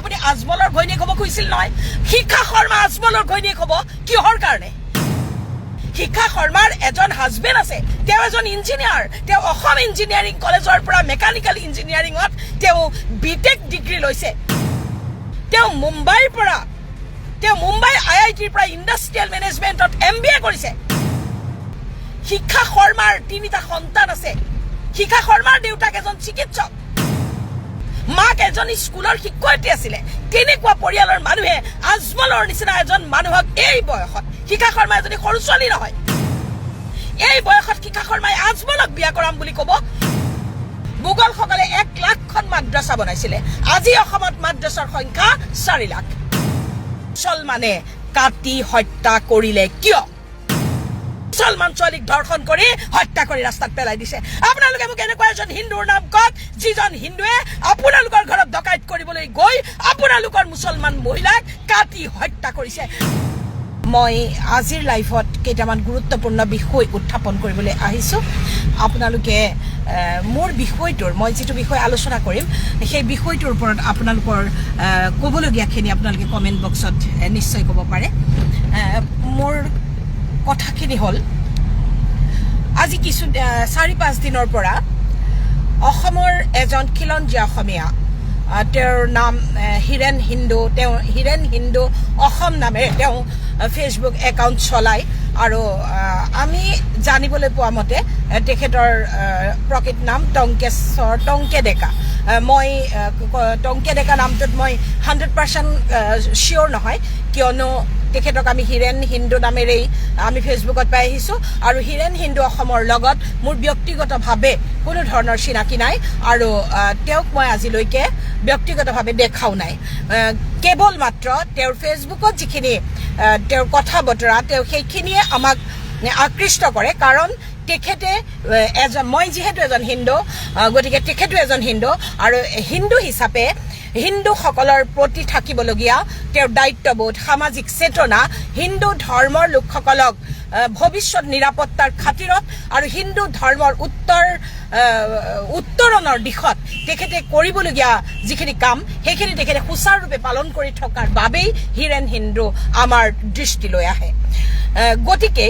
আপুনি আজমলৰ ঘৈণীয়েক হ'ব খুজিছিল নহয় শিখা শৰ্মা আজমলৰ ঘৈণীয়েক হ'ব কিহৰ কাৰণে শিখা শৰ্মাৰ এজন হাজবেণ্ড আছে তেওঁ এজন ইঞ্জিনিয়াৰ তেওঁ অসম ইঞ্জিনিয়াৰিং কলেজৰ পৰা মেকানিকেল ইঞ্জিনিয়াৰিঙত তেওঁ বিটেক ডিগ্ৰী লৈছে তেওঁ মুম্বাইৰ পৰা তেওঁ মুম্বাই IITৰ পৰা ইণ্ডাষ্ট্ৰিয়েল মেনেজমেণ্টত MBA কৰিছে শিখা শৰ্মাৰ 3টা সন্তান আছে শিখা শৰ্মাৰ দেউতাক এজন চিকিৎসক মাক এজন স্কুলৰ শিক্ষয়িত্ৰী আছিলে তেনেকুৱা পৰিয়ালৰ মানুহে আজমলৰ নিচিনা এজন মানুহক এই বয়সত শিখা শৰ্মা এজনী সৰু ছোৱালী নহয় এই বয়সত শিখা শৰ্মাই আজমলক বিয়া কৰাম বুলি ক'ব মোগলসকলে 1 লাখখন মাদ্ৰাছা বনাইছিলে আজি অসমত মাদ্ৰাছাৰ সংখ্যা 4 লাখ মুছলমানে কাটি হত্যা কৰিলে কিয় মুছলমান ছোৱালীক ধৰ্ষণ কৰি হত্যা কৰি ৰাস্তাত পেলাই দিছে আপোনালোকে মোক এনেকুৱা এজন হিন্দুৰ নাম কওক যিজন হিন্দুৱে আপোনালোকৰ ঘৰত ডকাইত কৰিবলৈ গৈ আপোনালোকৰ মুছলমান মহিলাক কাটি হত্যা কৰিছে মই আজিৰ লাইফত কেইটামান গুৰুত্বপূৰ্ণ বিষয় উত্থাপন কৰিবলৈ আহিছোঁ আপোনালোকে মোৰ বিষয়টোৰ মই যেটো বিষয় আলোচনা কৰিম সেই বিষয়টোৰ ওপৰত আপোনালোকৰ ক'বলগীয়াখিনি আপোনালোকে কমেন্ট বক্সত নিশ্চয় ক'ব পাৰে মোৰ কথাখিনি হ'ল আজি কিছু 4-5 দিনৰ পৰা অসমৰ এজন খিলঞ্জীয়া অসমীয়া তেওঁৰ নাম হিৰেন হিন্দু তেওঁ হিৰেন হিন্দু অসম নামে তেওঁ ফেচবুক একাউণ্ট চলায় আৰু আমি জানিবলৈ পোৱা মতে তেখেতৰ প্ৰকৃত নাম টংকে ডেকা মই টংকে ডেকা নামটোত মই 100% শিওৰ নহয় কিয়নো তেখেতক আমি হিৰেন হিন্দু নামেৰেই আমি ফেচবুকত পাই আহিছোঁ আৰু হিৰেন হিন্দু অসমৰ লগত মোৰ ব্যক্তিগতভাৱে কোনো ধৰণৰ চিনাকি নাই আৰু তেওঁক মই আজিলৈকে ব্যক্তিগতভাৱে দেখাও নাই কেৱল মাত্ৰ তেওঁৰ ফেচবুকত যিখিনি তেওঁৰ কথা বতৰা তেওঁ সেইখিনিয়ে আমাক আকৃষ্ট কৰে কাৰণ তেখেতে মই যিহেতু এজন হিন্দু গতিকে তেখেতো এজন হিন্দু আৰু হিন্দু হিচাপে হিন্দুসকলৰ প্ৰতি থাকিবলগীয়া তেওঁৰ দায়িত্ববোধ সামাজিক চেতনা হিন্দু ধৰ্মৰ লোকসকলক ভৱিষ্যত নিৰাপত্তাৰ খাতিৰত আৰু হিন্দু ধৰ্মৰ উত্তৰণৰ দিশত তেখেতে কৰিবলগীয়া যিখিনি কাম সেইখিনি তেখেতে সুচাৰুৰূপে পালন কৰি থকাৰ বাবেই হিৰেন হিন্দু আমাৰ দৃষ্টিলৈ আহে গতিকে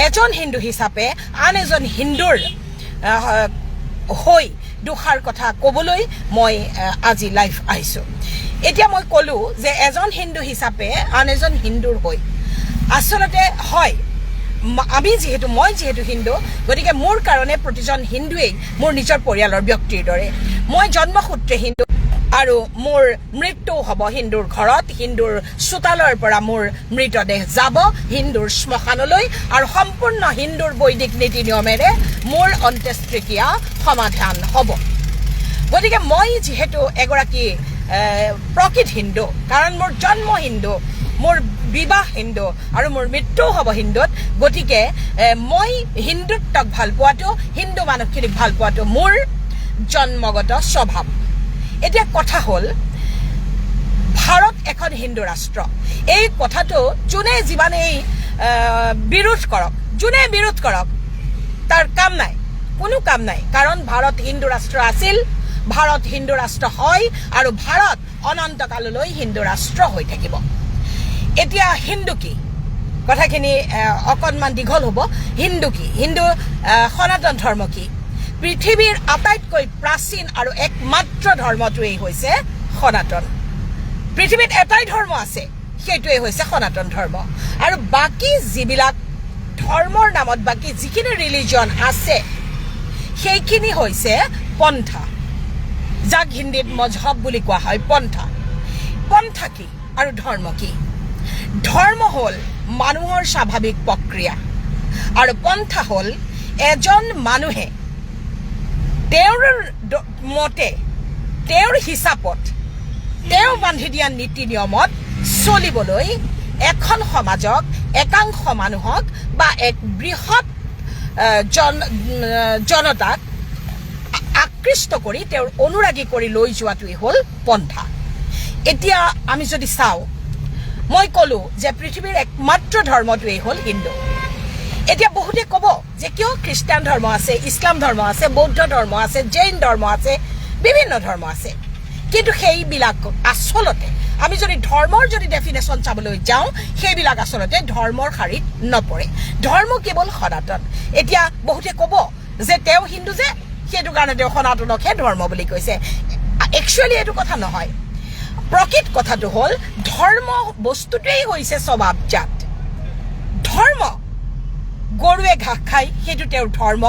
এজন হিন্দু হিচাপে আন এজন হিন্দুৰ হৈ দুখাৰ কথা ক'বলৈ মই আজি লাইভ আহিছোঁ এতিয়া মই ক'লো যে এজন হিন্দু হিচাপে আন এজন হিন্দুৰ হৈ আচলতে হয় মই যিহেতু হিন্দু গতিকে মোৰ কাৰণে প্ৰতিজন হিন্দুৱেই মোৰ নিজৰ পৰিয়ালৰ ব্যক্তিৰ দৰে মই জন্মসূত্ৰে হিন্দু আৰু মোৰ মৃত্যু হ'ব হিন্দুৰ ঘৰত হিন্দুৰ চোতালৰ পৰা মোৰ মৃতদেহ যাব হিন্দুৰ শ্মশানলৈ আৰু সম্পূৰ্ণ হিন্দুৰ বৈদিক নীতি নিয়মেৰে মোৰ অন্ত্যেষ্টিক্ৰিয়া সমাধান হ'ব গতিকে মই যেহেতু এগৰাকী প্ৰকৃত হিন্দু কাৰণ মোৰ জন্ম হিন্দু মোৰ বিবাহ হিন্দু আৰু মোৰ মৃত্যু হ'ব হিন্দুত গতিকে মই হিন্দুত্বক ভাল পোৱাটো হিন্দু মানুহখিনিক ভাল পোৱাটো মোৰ জন্মগত স্বভাৱ এতিয়া কথা হ'ল ভাৰত এখন হিন্দু ৰাষ্ট্ৰ এই কথাটো যোনে যিমানেই বিৰোধ কৰক তাৰ কাম নাই কোনো কাম নাই কাৰণ ভাৰত হিন্দু ৰাষ্ট্ৰ আছিল ভাৰত হিন্দু ৰাষ্ট্ৰ হয় আৰু ভাৰত অনন্তকাললৈ হিন্দু ৰাষ্ট্ৰ হৈ থাকিব এতিয়া হিন্দু কি কথাখিনি অকণমান দীঘল হ'ব হিন্দু কি হিন্দু সনাতন ধৰ্ম কি পৃথিৱীৰ আটাইতকৈ প্ৰাচীন আৰু একমাত্ৰ ধৰ্মটোৱেই হৈছে সনাতন পৃথিৱীত এটাই ধৰ্ম আছে সেইটোৱে হৈছে সনাতন ধৰ্ম আৰু বাকী যিবিলাক ধৰ্মৰ নামত বাকী যিখিনি ৰিলিজন আছে সেইখিনি হৈছে পন্থা যাক হিন্দীত মজহব বুলি কোৱা হয় পন্থা কি আৰু ধৰ্ম কি ধৰ্ম হ'ল মানুহৰ স্বাভাৱিক প্ৰক্ৰিয়া আৰু পন্থা হ'ল এজন মানুহে তেওঁৰ মতে তেওঁৰ হিচাপত তেওঁ বান্ধি দিয়া নীতি নিয়মত চলিবলৈ এখন সমাজক একাংশ মানুহক বা এক বৃহৎ জনতাক আকৃষ্ট কৰি তেওঁৰ অনুৰাগী কৰি লৈ যোৱাটোৱেই হ'ল পন্থা এতিয়া আমি যদি চাওঁ মই ক'লো যে পৃথিৱীৰ একমাত্ৰ ধৰ্মটোৱেই হ'ল হিন্দু এতিয়া বহুতে ক'ব যে কিয় খ্ৰীষ্টান ধৰ্ম আছে ইছলাম ধৰ্ম আছে বৌদ্ধ ধৰ্ম আছে জৈন ধৰ্ম আছে বিভিন্ন ধৰ্ম আছে কিন্তু সেইবিলাক আচলতে আমি যদি ধৰ্মৰ যদি ডেফিনেশ্যন চাবলৈ যাওঁ সেইবিলাক আচলতে ধৰ্মৰ শাৰীত নপৰে ধৰ্ম কেৱল সনাতন এতিয়া বহুতে ক'ব যে তেওঁ হিন্দু যে সেইটো কাৰণে তেওঁ সনাতনকহে ধৰ্ম বুলি কৈছে একচুৱেলি এইটো কথা নহয় প্ৰকৃত কথাটো হ'ল ধৰ্ম বস্তুটোৱেই হৈছে স্বভাৱজাত ধৰ্ম গৰুৱে ঘাঁহ খায় সেইটো তেওঁৰ ধৰ্ম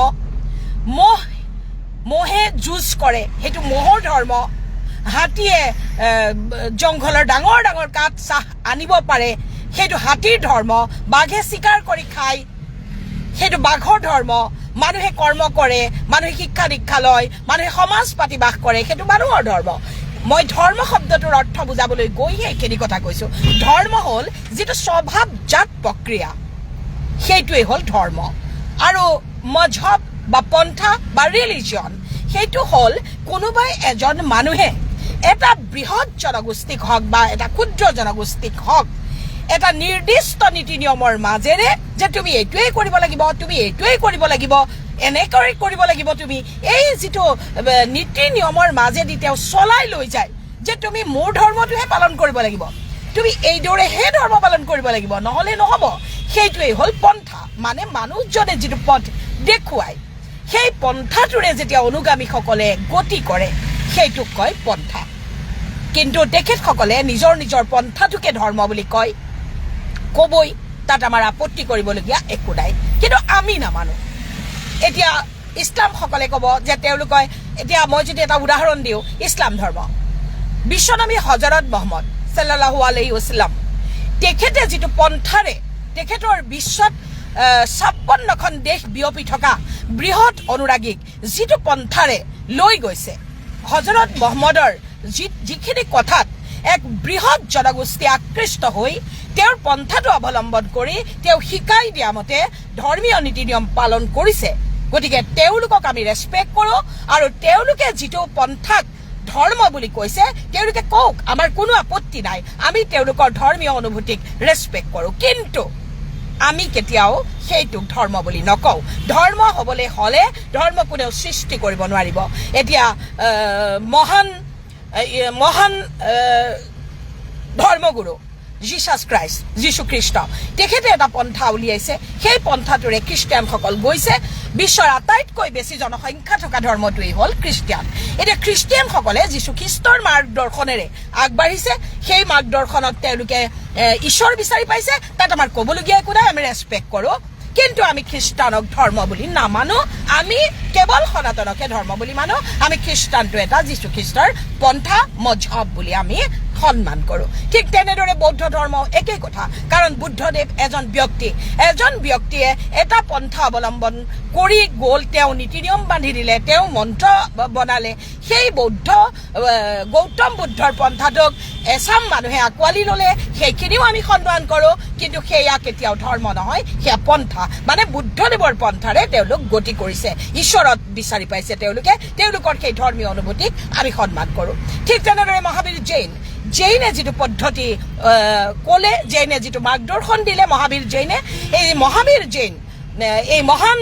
মহে যুঁজ কৰে সেইটো মহৰ ধৰ্ম হাতীয়ে জংঘলৰ ডাঙৰ ডাঙৰ কাঠ চাহ আনিব পাৰে সেইটো হাতীৰ ধৰ্ম বাঘে চিকাৰ কৰি খায় সেইটো বাঘৰ ধৰ্ম মানুহে কৰ্ম কৰে মানুহে শিক্ষা দীক্ষা লয় মানুহে সমাজ পাতি বাস কৰে সেইটো মানুহৰ ধৰ্ম মই ধৰ্ম শব্দটোৰ অৰ্থ বুজাবলৈ গৈহে এইখিনি কথা কৈছোঁ ধৰ্ম হ'ল যিটো স্বভাৱজাত প্ৰক্ৰিয়া সেইটোৱেই হ'ল ধৰ্ম আৰু মজহব বা পন্থা বা ৰিলিজন সেইটো হ'ল কোনোবাই এজন মানুহে এটা বৃহৎ জনগোষ্ঠীক হওক বা এটা ক্ষুদ্ৰ জনগোষ্ঠীক হওক এটা নিৰ্দিষ্ট নীতি নিয়মৰ মাজেৰে যে তুমি এইটোৱেই কৰিব লাগিব তুমি এইটোৱেই কৰিব লাগিব এনেকৈ কৰিব লাগিব তুমি এই যিটো নীতি নিয়মৰ মাজেদি তেওঁ চলাই লৈ যায় যে তুমি মোৰ ধৰ্মটোহে পালন কৰিব লাগিব তুমি এইদৰেহে ধৰ্ম পালন কৰিব লাগিব নহ'লে নহ'ব সেইটোৱেই হ'ল পন্থা মানে মানুহজনে যিটো পথ দেখুৱায় সেই পন্থাটোৰে যেতিয়া অনুগামীসকলে গতি কৰে সেইটোক কয় পন্থা কিন্তু তেখেতসকলে নিজৰ নিজৰ পন্থাটোকে ধৰ্ম বুলি কয় ক'বই তাত আমাৰ আপত্তি কৰিবলগীয়া একো নাই কিন্তু আমি নামানো এতিয়া ইছলামসকলে ক'ব যে তেওঁলোকে এতিয়া মই যদি এটা উদাহৰণ দিওঁ ইছলাম ধৰ্ম বিশ্বনবী হজৰত মহম্মদ সাল্লাল্লাহু আলাইহি ওয়াসাল্লাম তেখেতে যিটো পন্থাৰে তেখেতৰ বিশ্বত 56খন দেশ বিয়পি থকা বৃহৎ অনুৰাগীক যিটো পন্থাৰে লৈ গৈছে হজৰত মহম্মদৰ যিখিনি কথাত এক বৃহৎ জনগোষ্ঠী আকৃষ্ট হৈ তেওঁৰ পন্থাটো অৱলম্বন কৰি তেওঁ শিকাই দিয়া মতে ধৰ্মীয় নীতি নিয়ম পালন কৰিছে গতিকে তেওঁলোকক আমি ৰেছপেক্ট কৰোঁ আৰু তেওঁলোকে যিটো পন্থাক ধৰ্ম বুলি কৈছে তেওঁলোকে কওক আমাৰ কোনো আপত্তি নাই আমি তেওঁলোকৰ ধৰ্মীয় অনুভূতিক ৰেছপেক্ট কৰোঁ কিন্তু আমি কেতিয়াও সেইটোক ধৰ্ম বুলি নকওঁ ধৰ্ম হ'বলৈ হ'লে ধৰ্ম কোনেও সৃষ্টি কৰিব নোৱাৰিব এতিয়া মহান ধৰ্মগুৰু জিছাছ ক্ৰাইষ্ট যীশুখ্ৰীষ্ট তেখেতে এটা পন্থা উলিয়াইছে সেই পন্থাটোৰে খ্ৰীষ্টিয়ানসকল গৈছে বিশ্বৰ আটাইতকৈ বেছি জনসংখ্যা থকা ধৰ্মটোৱেই হ'ল খ্ৰীষ্টিয়ান এতিয়া খ্ৰীষ্টিয়ানসকলে যীশুখ্ৰীষ্টৰ মাৰ্গদৰ্শনেৰে আগবাঢ়িছে সেই মাৰ্গদৰ্শনত তেওঁলোকে ঈশ্বৰ বিচাৰি পাইছে তাত আমাৰ ক'বলগীয়া একো নাই আমি ৰেছপেক্ট কৰোঁ কিন্তু আমি খ্ৰীষ্টানক ধৰ্ম বুলি নামানো আমি কেৱল সনাতনকে ধৰ্ম বুলি মানো আমি খ্ৰীষ্টানটো এটা যীশুখ্ৰীষ্টৰ পন্থা মজহব বুলি আমি সন্মান কৰোঁ ঠিক তেনেদৰে বৌদ্ধ ধৰ্ম একেই কথা কাৰণ বুদ্ধদেৱ এজন ব্যক্তিয়ে এটা পন্থা অৱলম্বন কৰি গ'ল তেওঁ নীতি নিয়ম বান্ধি দিলে তেওঁ মন্ত্ৰ বনালে সেই গৌতম বুদ্ধৰ পন্থাটোক এচাম মানুহে আঁকোৱালি ল'লে সেইখিনিও আমি সন্মান কৰোঁ কিন্তু সেয়া কেতিয়াও ধৰ্ম নহয় সেয়া পন্থা মানে বুদ্ধদেৱৰ পন্থাৰে তেওঁলোক গতি কৰিছে ঈশ্বৰত বিচাৰি পাইছে তেওঁলোকৰ সেই ধৰ্মীয় অনুভূতিক আমি সন্মান কৰোঁ ঠিক তেনেদৰে মহাবীৰ জৈনে যিটো পদ্ধতি ক'লে জৈনে যিটো মাৰ্গদৰ্শন দিলে মহাবীৰ জৈনে এই মহাবীৰ জৈন এই মহান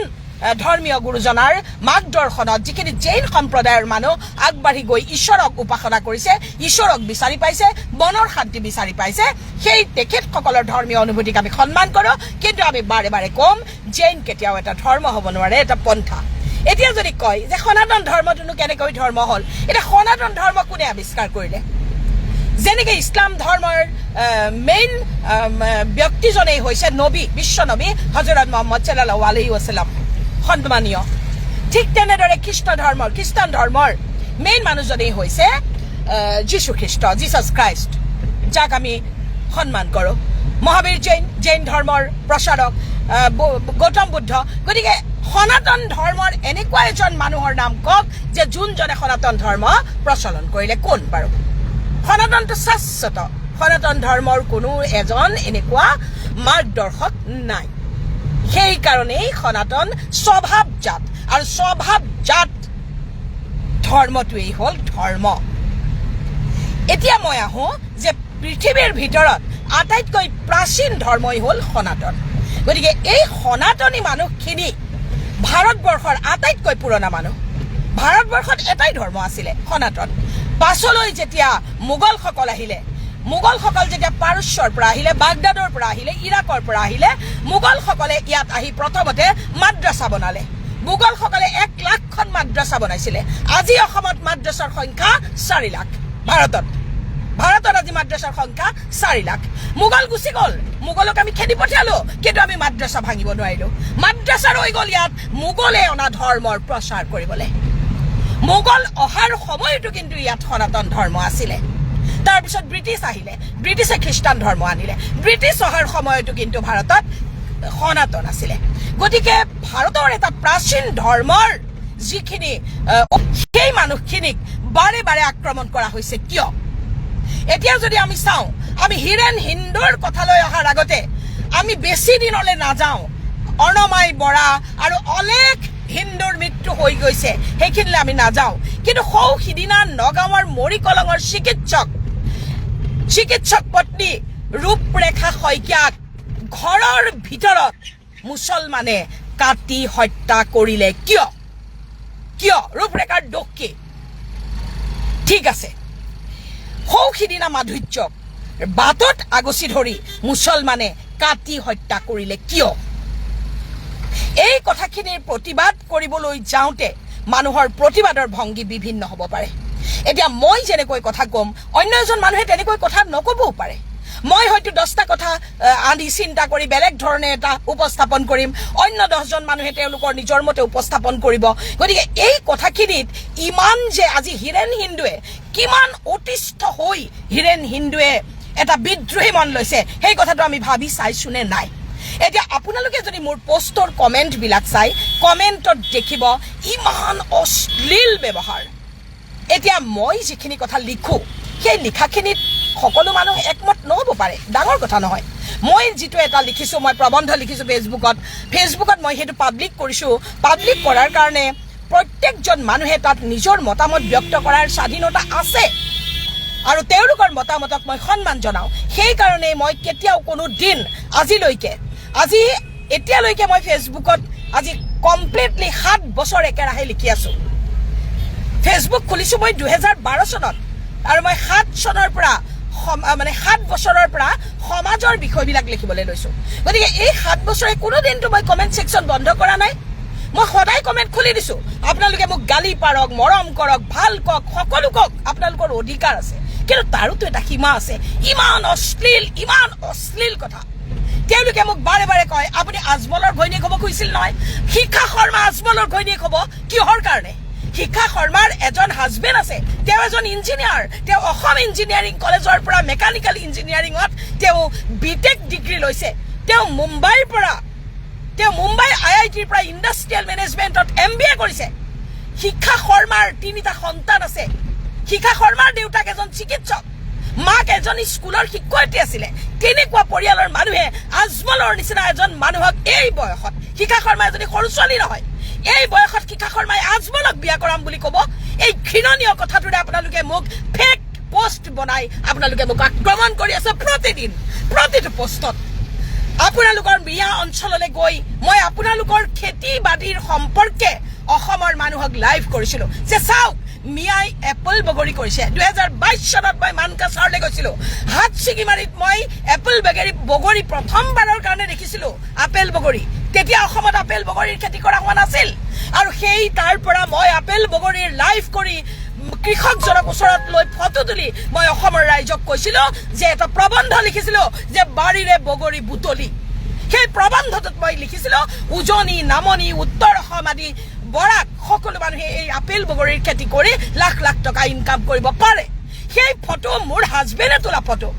ধৰ্মীয় গুৰুজনাৰ মাৰ্গদৰ্শনত যিখিনি জৈন সম্প্ৰদায়ৰ মানুহ আগবাঢ়ি গৈ ঈশ্বৰক উপাসনা কৰিছে ঈশ্বৰক বিচাৰি পাইছে মনৰ শান্তি বিচাৰি পাইছে সেই তেখেতসকলৰ ধৰ্মীয় অনুভূতিক আমি সন্মান কৰোঁ কিন্তু আমি বাৰে বাৰে ক'ম জৈন কেতিয়াও এটা ধৰ্ম হ'ব নোৱাৰে এটা পন্থা এতিয়া যদি কয় যে সনাতন ধৰ্মটোনো কেনেকৈ ধৰ্ম হ'ল এতিয়া সনাতন ধৰ্ম কোনে আৱিষ্কাৰ কৰিলে যেনেকৈ ইছলাম ধৰ্মৰ মেইন ব্যক্তিজনেই হৈছে নবী বিশ্বনবী হজৰত মহম্মদ সাল্লাল্লাহু আলাইহি ওয়াসাল্লাম সন্মানীয় ঠিক তেনেদৰে খ্ৰীষ্টান ধৰ্মৰ মেইন মানুহজনেই হৈছে যীশুখ্ৰীষ্ট জিছাছ ক্ৰাইষ্ট যাক আমি সন্মান কৰোঁ মহাবীৰ জৈন ধৰ্মৰ প্ৰচাৰক গৌতম বুদ্ধ গতিকে সনাতন ধৰ্মৰ এনেকুৱা এজন মানুহৰ নাম কওক যে যোনজনে সনাতন ধৰ্ম প্ৰচলন কৰিলে কোন বাৰু সনাতনটো শাশ্বত সনাতন ধৰ্মৰ কোনো এজন এনেকুৱা মাৰ্গদৰ্শক নাই সেইকাৰণেই সনাতন স্বভাৱজাত আৰু স্বভাৱজাত ধৰ্মটোৱেই হ'ল ধৰ্ম এতিয়া মই আহোঁ যে পৃথিৱীৰ ভিতৰত আটাইতকৈ প্ৰাচীন ধৰ্মই হ'ল সনাতন গতিকে এই সনাতনী মানুহখিনি ভাৰতবৰ্ষৰ আটাইতকৈ পুৰণা মানুহ ভাৰতবৰ্ষত এটাই ধৰ্ম আছিলে, সনাতন। পাছলৈ যেতিয়া মোগলসকল আহিলে, মোগলসকল যেতিয়া পাৰস্যৰ পৰা আহিলে, বাগদাদৰ পৰা আহিলে, ইৰাকৰ পৰা আহিলে, মোগলসকলে ইয়াত আহি প্ৰথমতে মাদ্ৰাছা বনালে। মোগলসকলে 1 লাখখন মাদ্ৰাছা বনাইছিলে। আজি অসমত মাদ্ৰাছাৰ সংখ্যা 4 লাখ। ভাৰতত আজি মাদ্ৰাছাৰ সংখ্যা 4 লাখ। মোগল গুচি গ'ল, মোগলক আমি খেদি পঠিয়ালো, কিন্তু আমি মাদ্ৰাছা ভাঙিব নোৱাৰিলো। মাদ্ৰাছা ৰৈ গ'ল ইয়াত মোগলে অনা ধৰ্মৰ প্ৰচাৰ কৰিবলৈ। মোগল অহাৰ সময়তো কিন্তু ইয়াত সনাতন ধৰ্ম আছিলে। তাৰপিছত ব্ৰিটিছ আহিলে, ব্ৰিটিছে খ্ৰীষ্টান ধৰ্ম আনিলে। ব্ৰিটিছ অহাৰ সময়তো কিন্তু ভাৰতত সনাতন আছিলে। গতিকে ভাৰতৰ এটা প্ৰাচীন ধৰ্মৰ যিখিনি সেই মানুহখিনিক বাৰে বাৰে আক্ৰমণ কৰা হৈছে কিয়? এতিয়া যদি আমি চাওঁ, আমি হীৰেন হিন্দুৰ কথালৈ অহাৰ আগতে আমি বেছি দিনলৈ নাযাওঁ। অৰ্ণমাই বৰা আৰু অলেখ হিন্দুৰ মৃত্যু হৈ গৈছে, সেইখিনিলৈ আমি নাযাওঁ। কিন্তু সিদিনা নগাঁৱৰ মৰিকলঙৰ চিকিৎসক পত্নী ৰূপৰেখা শইকীয়াক ঘৰৰ ভিতৰত মুছলমানে কাটি হত্যা কৰিলে কিয়? ৰূপৰেখাৰ দোষ কি? ঠিক আছে, সিদিনা মাধুৰ্যক বাটত আগচি ধৰি মুছলমানে কাটি হত্যা কৰিলে কিয়? এই কথাখিনিৰ প্ৰতিবাদ কৰিবলৈ যাওঁতে মানুহৰ প্ৰতিবাদৰ ভংগী বিভিন্ন হ'ব পাৰে। এতিয়া মই যেনেকৈ কথা ক'ম, অন্য এজন মানুহে তেনেকৈ কথা নক'বও পাৰে। মই হয়তো 10টা কথা আনি চিন্তা কৰি বেলেগ ধৰণে এটা উপস্থাপন কৰিম, অন্য 10জন মানুহে তেওঁলোকৰ নিজৰ মতে উপস্থাপন কৰিব। গতিকে এই কথাখিনিত ইমান যে আজি হীৰেন হিন্দুৱে কিমান অতিষ্ঠ হৈ হীৰেন হিন্দুৱে এটা বিদ্ৰোহী মন লৈছে, সেই কথাটো আমি ভাবি চাইছো নে নাই? এতিয়া আপোনালোকে যদি মোৰ পোষ্টৰ কমেণ্টবিলাক চাই, কমেণ্টত দেখিব ইমান অশ্লীল ব্যৱহাৰ। এতিয়া মই যিখিনি কথা লিখো, সেই লিখাখিনিত সকলো মানুহ একমত নহ'ব পাৰে, ডাঙৰ কথা নহয়। মই যিটো এটা লিখিছোঁ, মই প্ৰবন্ধ লিখিছোঁ ফেচবুকত মই সেইটো পাব্লিক কৰিছোঁ। পাব্লিক কৰাৰ কাৰণে প্ৰত্যেকজন মানুহে তাত নিজৰ মতামত ব্যক্ত কৰাৰ স্বাধীনতা আছে আৰু তেওঁলোকৰ মতামতক মই সন্মান জনাওঁ। সেইকাৰণে মই কেতিয়াও কোনো দিন এতিয়ালৈকে মই ফেচবুকত আজি কমপ্লিটলি 7 বছৰ একেৰাহে লিখি আছোঁ। ফেচবুক খুলিছোঁ মই 2012 চনত আৰু মই 7 বছৰৰ পৰা সমাজৰ বিষয়বিলাক লিখিবলৈ লৈছোঁ। গতিকে এই 7 বছৰে কোনোদিনটো মই কমেণ্ট ছেকশ্যন বন্ধ কৰা নাই। মই সদায় কমেণ্ট খুলি দিছোঁ। আপোনালোকে মোক গালি পাৰক, মৰম কৰক, ভাল কওক, সকলো কওক, আপোনালোকৰ অধিকাৰ আছে। কিন্তু তাৰোতো এটা সীমা আছে। ইমান অশ্লীল কথা তেওঁলোকে মোক বাৰে বাৰে কয়, আপুনি আজমলৰ ঘৈণীয়েক হ'ব খুজিছিল নহয়। শিখা শৰ্মা আজমলৰ ঘৈণীয়েক হ'ব কিহৰ কাৰণে? শিখা শৰ্মাৰ এজন হাজবেণ্ড আছে, তেওঁ এজন ইঞ্জিনিয়াৰ। তেওঁ অসম ইঞ্জিনিয়াৰিং কলেজৰ পৰা মেকানিকেল ইঞ্জিনিয়াৰিঙত তেওঁ বিটেক ডিগ্ৰী লৈছে। তেওঁ মুম্বাই IITৰ পৰা ইণ্ডাষ্ট্ৰিয়েল মেনেজমেণ্টত MBA কৰিছে। শিখা শৰ্মাৰ 3টা সন্তান আছে। শিখা শৰ্মাৰ দেউতাক এজন চিকিৎসক, মাক এজনী স্কুলৰ শিক্ষয়িত্ৰী আছিলে। তেনেকুৱা পৰিয়ালৰ মানুহে আজমলৰ নিচিনা এজন মানুহক এই বয়সত, শিখা শৰ্মা এজনী সৰু ছোৱালী নহয়, এই বয়সত শিখা শৰ্মাই আজমলক বিয়া কৰাম বুলি ক'ব? এই ঘৃণনীয় কথাটোৰে আপোনালোকে মোক ফেক পোষ্ট বনাই আপোনালোকে মোক আক্ৰমণ কৰি আছে প্ৰতিটো পোষ্টত। আপোনালোকৰ মিয়া অঞ্চললৈ গৈ মই আপোনালোকৰ খেতি বাতিৰ সম্পৰ্কে অসমৰ মানুহক লাইভ কৰিছিলোঁ যে চাওক মিয়াই এপল বগৰী কৰিছে। 2022 চনত মই মানকাছাৰলৈ গৈছিলোঁ। হাতচিঙিমাৰীত মই এপল বগৰী প্ৰথমবাৰৰ কাৰণে দেখিছিলোঁ। আপেল বগৰী, তেতিয়া অসমত আপেল বগৰীৰ খেতি কৰা হোৱা নাছিল। আৰু তাৰ পৰা মই আপেল বগৰীৰ লাইভ কৰি কৃষকজনক ওচৰত লৈ ফটো তুলি মই অসমৰ ৰাইজক কৈছিলোঁ যে এটা প্ৰবন্ধ লিখিছিলোঁ যে বাৰীৰে বগৰী বুটলি। সেই প্ৰবন্ধটোত মই লিখিছিলোঁ উজনি, নামনি, উত্তৰ অসম আদি বৰাক সকলো মানুহে এই আপেল বগৰীৰ খেতি কৰি লাখ লাখ টকা ইনকাম কৰিব পাৰে। সেই ফটো মোৰ হাজবেণ্ডে তোলা ফটোখন,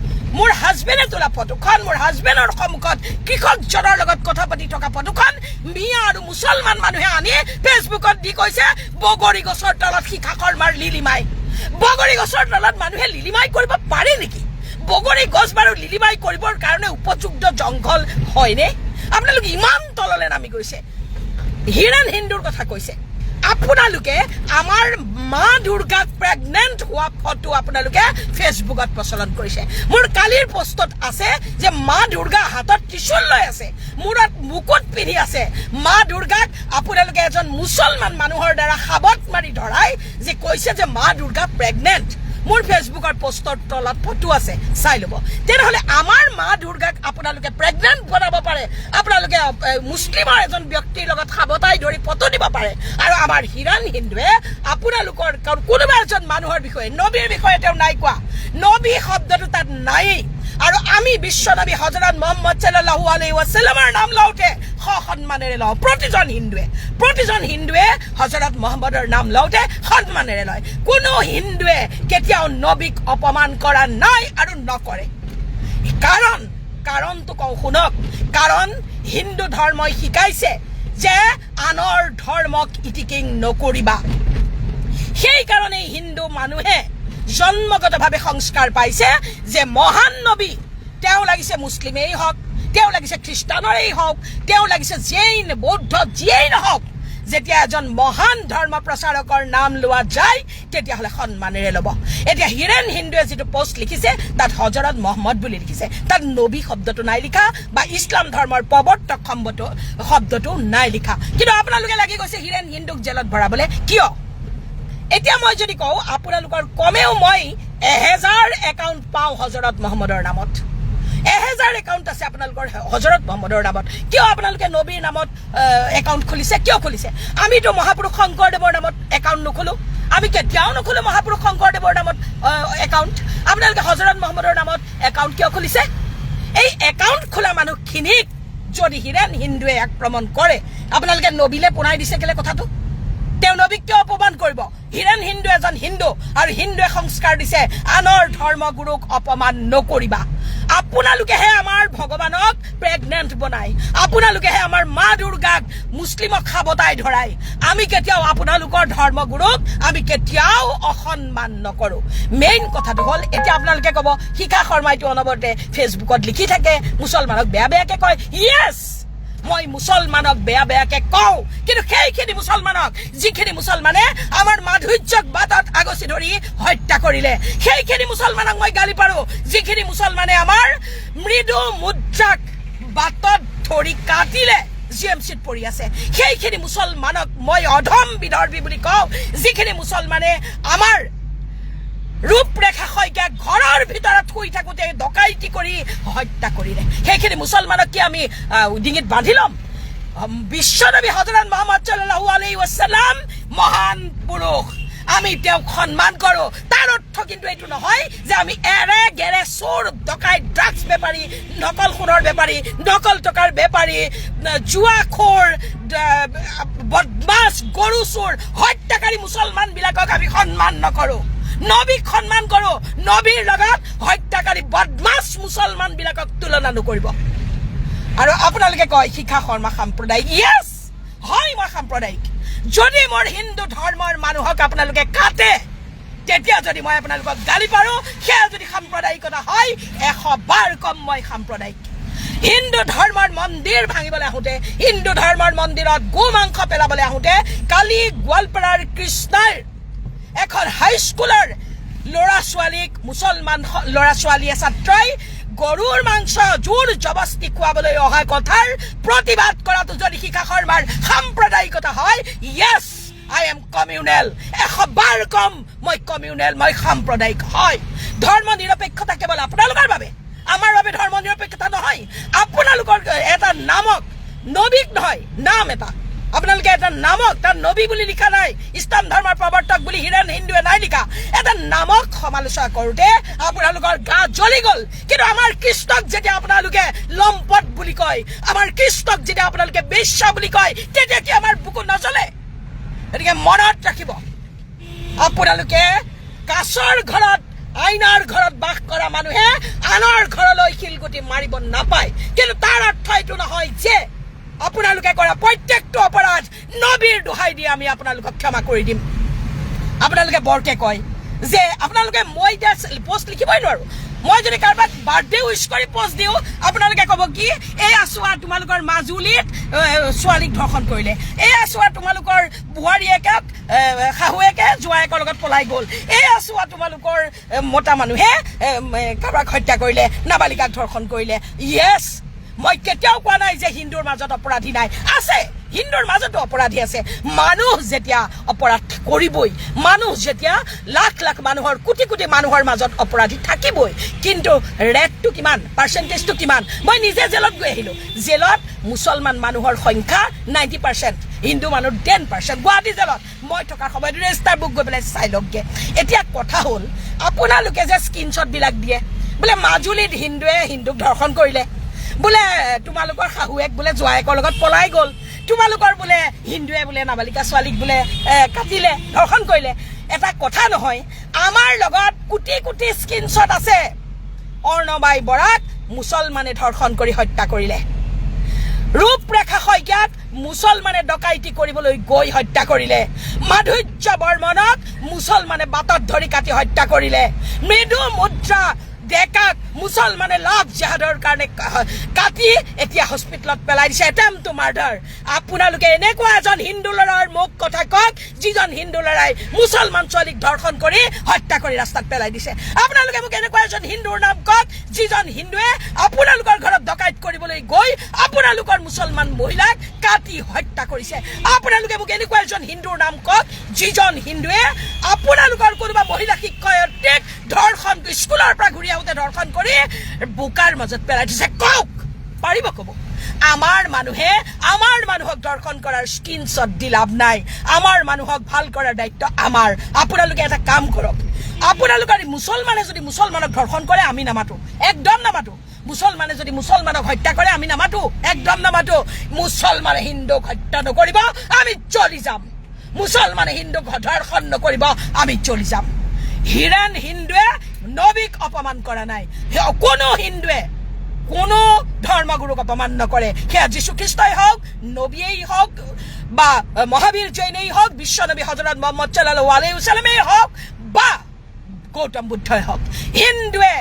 মোৰ হাজবেণ্ডৰ সন্মুখত কৃষকজনৰ লগত কথা পাতি থকা ফটোখন মিয়া আৰু মুছলমান মানুহে আনি ফেচবুকত দি কৈছে বগৰী গছৰ তলত শিখা শৰ্মাৰ লিলিমাই। বগৰী গছৰ তলত মানুহে লিলিমাই কৰিব পাৰে নেকি? বগৰী গছ বাৰু লিলিমাই কৰিবৰ কাৰণে উপযুক্ত জংঘল হয়নে? আপোনালোক ইমান তললৈ নামি গৈছে। হীৰেন হিন্দুৰ কথা কৈছে, আপোনালোকে আমাৰ মা দুৰ্গাক প্ৰেগনেণ্ট হোৱা ফটো আপোনালোকে ফেচবুকত প্ৰচলন কৰিছে মোৰ কালিৰ পোষ্টত আছে যে মা দুৰ্গা হাতত ত্ৰিশূল লৈ আছে মূৰত মুকুট পিন্ধি আছে মা দুৰ্গাক আপোনালোকে এজন মুছলমান মানুহৰ দ্বাৰা সাবত মাৰি ধৰাই যে কৈছে যে মা দুৰ্গা প্ৰেগনেণ্ট মোৰ ফেচবুকৰ পোষ্টৰ তলত ফটো আছে চাই ল'ব তেনেহ'লে আমাৰ মা দুৰ্গাক আপোনালোকে প্ৰেগনেণ্ট বনাব পাৰে আপোনালোকে মুছলিমৰ এজন ব্যক্তিৰ লগত সাবতাই ধৰি ফটো দিব পাৰে আৰু আমাৰ হিৰণ হিন্দুৱে আপোনালোকৰ কোনোবা এজন মানুহৰ বিষয়ে নবীৰ বিষয়ে তেওঁ নাই কোৱা নবী শব্দটো তাত নায়েই আৰু আমি বিশ্বনবী হযৰত মুহাম্মদ সাল্লাল্লাহু আলাইহি ওয়াসাল্লামৰ নাম লওঁতে সন্মানেৰে লওঁ প্ৰতিজন হিন্দুৱে হযৰত মুহাম্মদৰ নাম লওঁতে সন্মানেৰে লয় কোনো হিন্দুৱে কেতিয়াও নবীক অপমান কৰা নাই আৰু নকৰে কাৰণটো কওঁ শুনক কাৰণ হিন্দু ধৰ্মই শিকাইছে যে আনৰ ধৰ্মক ইটিকিং নকৰিবা সেইকাৰণে হিন্দু মানুহে জন্মগতভাৱে সংস্কাৰ পাইছে যে মহান নবী তেওঁ লাগিছে মুছলিমেই হওক তেওঁ লাগিছে খ্ৰীষ্টানৰেই হওক তেওঁ লাগিছে জৈন বৌদ্ধ যিয়েই নহওক যেতিয়া এজন মহান ধৰ্ম প্ৰচাৰকৰ নাম লোৱা যায় তেতিয়াহ'লে সন্মানেৰে ল'ব এতিয়া হিৰেণ হিন্দুৱে যিটো পোষ্ট লিখিছে তাত হযৰত মুহাম্মদ বুলি লিখিছে তাত নবী শব্দটো নাই লিখা বা ইছলাম ধৰ্মৰ প্ৰৱৰ্তক শব্দটো নাই লিখা কিন্তু আপোনালোকে লাগি গৈছে হিৰেণ হিন্দুক জেলত ভৰাবলৈ কিয় এতিয়া মই যদি কওঁ আপোনালোকৰ কমেও মই 1000 একাউণ্ট পাওঁ হযৰত মুহাম্মদৰ নামত 1000 একাউণ্ট আছে আপোনালোকৰ হযৰত মুহাম্মদৰ নামত কিয় আপোনালোকে নবীৰ নামত একাউণ্ট খুলিছে কিয় খুলিছে আমিতো মহাপুৰুষ শংকৰদেৱৰ নামত একাউণ্ট নুখোলো আমি কেতিয়াও নুখোলো মহাপুৰুষ শংকৰদেৱৰ নামত একাউণ্ট আপোনালোকে হযৰত মুহাম্মদৰ নামত একাউণ্ট কিয় খুলিছে এই একাউণ্ট খোলা মানুহখিনিক যদি হিৰেণ হিন্দুৱে আক্ৰমণ কৰে আপোনালোকে নবীলে পুনাই দিছে কেলে কথাটো তেওঁ নবীক কিয় অপমান কৰিব হিৰেণ হিন্দু এজন হিন্দু আৰু হিন্দুৱে সংস্কাৰ দিছে আনৰ ধৰ্মগুৰুক অপমান নকৰিবা আপোনালোকেহে আমাৰ ভগৱানক প্ৰেগনেণ্ট বনাই আপোনালোকেহে আমাৰ মা দুৰ্গাক মুছলিমক সাবতাই ধৰাই আমি কেতিয়াও আপোনালোকৰ ধৰ্মগুৰুক আমি কেতিয়াও অসন্মান নকৰোঁ মেইন কথাটো হ'ল এতিয়া আপোনালোকে ক'ব শিখা শৰ্মাইটো অনবৰতে ফেচবুকত লিখি থাকে মুছলমানক বেয়াকৈ কয় ইয়েছ মই মুছলমানক বেয়াকৈ কওঁ কিন্তু সেইখিনি মুছলমানক যিখিনি মুছলমানে আমাৰ মাধুৰ্যক বাটত আগচি ধৰি হত্যা কৰিলে সেইখিনি মুছলমানক মই গালি পাৰোঁ যিখিনি মুছলমানে আমাৰ মৃদু মুদ্ৰাক বাটত ধৰি কাটিলে জিএমচিত পৰি আছে সেইখিনি মুছলমানক মই অধম বিধৰ্মী বুলি কওঁ যিখিনি মুছলমানে আমাৰ ৰূপৰেখা শইকীয়াক ঘৰৰ ভিতৰত শুই থাকোঁতে ডকাইতি কৰি হত্যা কৰিলে সেইখিনি মুছলমানক কি আমি ডিঙিত বান্ধি ল'ম বিশ্বনবী হযৰত মুহাম্মদ সাল্লাল্লাহু আলাইহি ওয়াসাল্লাম মহান পুৰুষ আমি তেওঁক সন্মান কৰোঁ তাৰ অৰ্থ কিন্তু এইটো নহয় যে আমি এৰে গেৰে চোৰ ডকাইত ড্ৰাগছ বেপাৰী নকল সোণৰ বেপাৰী নকল টকাৰ বেপাৰী জুৱাখোৰ বদমাছ গৰু চোৰ হত্যাকাৰী মুছলমানবিলাকক আমি সন্মান নকৰোঁ নবীক সন্মান কৰোঁ নবীৰ লগত হত্যাকাৰী বদমাছ মুছলমানবিলাকক তুলনা নকৰিব আৰু আপোনালোকে কয় শিখা শৰ্মা সাম্প্ৰদায়িক ইয়েছ হয় মই সাম্প্ৰদায়িক যদি মোৰ হিন্দু ধৰ্মৰ মানুহক আপোনালোকে কাটে তেতিয়া যদি মই আপোনালোকক গালি পাৰোঁ সেয়া যদি সাম্প্ৰদায়িকতা হয় 100 বাৰ কম মই সাম্প্ৰদায়িক হিন্দু ধৰ্মৰ মন্দিৰ ভাঙিবলৈ আহোঁতে হিন্দু ধৰ্মৰ মন্দিৰত গো মাংস পেলাবলৈ আহোঁতে কালি গোৱালপাৰাৰ কৃষ্ণাৰ এখন হাইস্কুলৰ ল'ৰা ছোৱালীক মুছলমান ল'ৰা ছোৱালীয়ে ছাত্ৰই গৰুৰ মাংস জোৰ জবস্তি খুৱাবলৈ অহা কথাৰ প্ৰতিবাদ কৰাটো যদি শিখা শৰ্মাৰ সাম্প্ৰদায়িকতা হয় ইয়েছ আই এম কমিউনেল 100 বাৰ কম মই কমিউনেল মই সাম্প্ৰদায়িক হয় ধৰ্ম নিৰপেক্ষতা কেৱল আপোনালোকৰ বাবে আমাৰ বাবে ধৰ্ম নিৰপেক্ষতা নহয় আপোনালোকৰ এটা নামক নবীক নহয় নাম এটা আপোনালোকে এটা নামক তাৰ নবী বুলি লিখা নাই ইছলাম ধৰ্মৰ প্ৰৱৰ্তক বুলি হিৰেণ হিন্দুৱে নাই লিখা এটা নামক সমালোচনা কৰোঁতে আপোনালোকৰ গা জ্বলি গ'ল কিন্তু আমাৰ কৃষ্ণক যেতিয়া আপোনালোকে লম্পট বুলি কয় আমাৰ কৃষ্ণক যেতিয়া আপোনালোকে বেশ্যা বুলি কয় তেতিয়া কি আমাৰ বুকু নজ্বলে গতিকে মনত ৰাখিব আপোনালোকে কাছৰ ঘৰত আইনাৰ ঘৰত বাস কৰা মানুহে আনৰ ঘৰলৈ শিলগুটি মাৰিব নাপায় কিন্তু তাৰ অৰ্থ এইটো নহয় যে আপোনালোকে কৰা প্ৰত্যেকটো অপৰাধ নবীৰ দোহাই দি আমি আপোনালোকক ক্ষমা কৰি দিম আপোনালোকে বৰকে কয় যে আপোনালোকে মই এতিয়া পোষ্ট লিখিবই নোৱাৰোঁ মই যদি কাৰোবাক বাৰ্থডে উইচ কৰি পোষ্ট দিওঁ আপোনালোকে ক'ব কি এই আছোঁ তোমালোকৰ মাজুলীত ছোৱালীক ধৰ্ষণ কৰিলে এয়া চোৱা তোমালোকৰ বুঢ়াৰীয়েকক শাহুৱেকে জোৱায়েকৰ লগত পলাই গ'ল এয়া চোৱা তোমালোকৰ মতা মানুহে কাৰোবাক হত্যা কৰিলে নাবালিকাক ধৰ্ষণ কৰিলে য়েছ মই কেতিয়াও কোৱা নাই যে হিন্দুৰ মাজত অপৰাধী নাই আছে হিন্দুৰ মাজতো অপৰাধী আছে মানুহ যেতিয়া অপৰাধ কৰিবই মানুহ যেতিয়া লাখ লাখ মানুহৰ কোটি কোটি মানুহৰ মাজত অপৰাধী থাকিবই কিন্তু ৰেটটো কিমান পাৰ্চেণ্টেজটো কিমান মই নিজে জেলত গৈ আহিলোঁ জেলত মুছলমান মানুহৰ সংখ্যা 90% হিন্দু মানুহ 10% গুৱাহাটী জেলত মই থকাৰ সময়ত ৰেজিষ্টাৰ বুক গৈ পেলাই চাই লওঁগৈ এতিয়া কথা হ'ল আপোনালোকে যে স্ক্ৰীনশ্বটবিলাক দিয়ে বোলে মাজুলীত হিন্দুৱে হিন্দুক ধৰ্ষণ কৰিলে বোলে তোমালোকৰ শাহুৱেক বোলে জোৱায়েকৰ লগত পলাই গ'ল তোমালোকৰ বোলে হিন্দুৱে বোলে নাবালিকা ছোৱালীক বোলে কাটিলে ধৰ্ষণ কৰিলে এটা কথা নহয় আমাৰ লগত কোটি কোটি স্ক্ৰীনশ্বট আছে অৰ্ণবাই বৰাক মুছলমানে ধৰ্ষণ কৰি হত্যা কৰিলে ৰূপৰেখা শইকীয়াক মুছলমানে ডকাইতি কৰিবলৈ গৈ হত্যা কৰিলে মাধুৰ্য বৰ্মনক মুছলমানে বাটত ধৰি কাটি হত্যা কৰিলে মৃদু মুদ্ৰা ডেকাক মুছলমানে লাভ জেহাদৰ কাৰণে কাটি এতিয়া হস্পিটেলত পেলাই দিছে এটেম্প টু মাৰ্ডাৰ আপোনালোকে এনেকুৱা এজন হিন্দু ল'ৰাৰ মুখ কথা কওক যিজন হিন্দু ল'ৰাই মুছলমান ছোৱালীক ধৰ্ষণ কৰি হত্যা কৰি ৰাস্তাত পেলাই দিছে আপোনালোকে মোক এনেকুৱা এজন হিন্দুৰ নাম কওক যিজন হিন্দুৱে আপোনালোকৰ ঘৰত ডকাইত কৰিবলৈ গৈ আপোনালোকৰ মুছলমান মহিলাক কাটি হত্যা কৰিছে আপোনালোকে মোক এনেকুৱা এজন হিন্দুৰ নাম কওক যিজন হিন্দুৱে আপোনালোকৰ কোনোবা মহিলা শিক্ষয়িত্ৰীক ধৰ্ষণ স্কুলৰ পৰা ঘূৰি আহোঁতে ধৰ্ষণ কৰি বোকাৰ মাজত পেলাই দিছে কওক পাৰিব ক'ব আমাৰ মানুহে আমাৰ মানুহক ধৰ্ষণ কৰাৰ স্ক্ৰীনশ্বট দি লাভ নাই আমাৰ মানুহক ভাল কৰাৰ দায়িত্ব আমাৰ আপোনালোকে এটা কাম কৰক আপোনালোকৰ মুছলমানে যদি মুছলমানক ধৰ্ষণ কৰে আমি নামাতো একদম নামাতো মুছলমানে যদি মুছলমানক হত্যা কৰে আমি নামাতো একদম নামাতো মুছলমানে হিন্দুক হত্যা নকৰিব আমি চলি যাম মুছলমানে হিন্দুক ধৰ্ষণ নকৰিব আমি চলি যাম হিৰেণ হিন্দুৱে নবীক অপমান কৰা নাই কোনো হিন্দুৱে কোনো ধৰ্মগুৰুক অপমান নকৰে সেয়া যীশুখ্ৰীষ্টই হওক নবীয়েই হওক বা মহাবীৰ জৈনেই হওক বিশ্বনবী হজৰত মহম্মদ সাল্লাল্লাহু আলাইহি ওয়াসাল্লামেই হওক বা গৌতম বুদ্ধই হওক হিন্দুৱে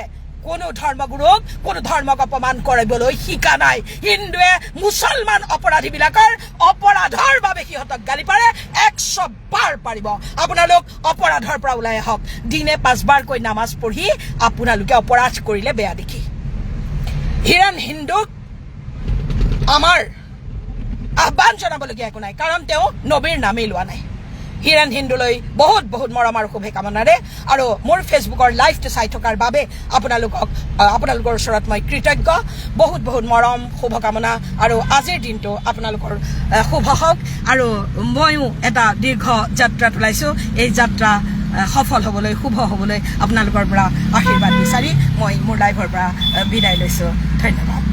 কোনো ধৰ্মগুৰুক কোনো ধৰ্মক অপমান কৰিবলৈ শিকা নাই হিন্দুৱে মুছলমান অপৰাধীবিলাকৰ অপৰাধৰ বাবে সিহঁতক গালি পাৰে 100 বাৰ পাৰিব আপোনালোক অপৰাধৰ পৰা ওলাই আহক দিনে 5 বাৰকৈ নামাজ পঢ়ি আপোনালোকে অপৰাধ কৰিলে বেয়া দেখি হিৰেণ হিন্দুক আমাৰ আহ্বান জনাবলগীয়া একো নাই কাৰণ তেওঁ নবীৰ নামেই লোৱা নাই হিৰেণ হিন্দুলৈ বহুত বহুত মৰম আৰু শুভকামনাৰে আৰু মোৰ ফেচবুকৰ লাইভটো চাই থকাৰ বাবে আপোনালোকৰ ওচৰত মই কৃতজ্ঞ বহুত বহুত মৰম শুভকামনা আৰু আজিৰ দিনটো আপোনালোকৰ শুভ হওক আৰু ময়ো এটা দীৰ্ঘ যাত্ৰাত ওলাইছোঁ এই যাত্ৰা সফল হ'বলৈ শুভ হ'বলৈ আপোনালোকৰ পৰা আশীৰ্বাদ বিচাৰি মই মোৰ লাইভৰ পৰা বিদায় লৈছোঁ ধন্যবাদ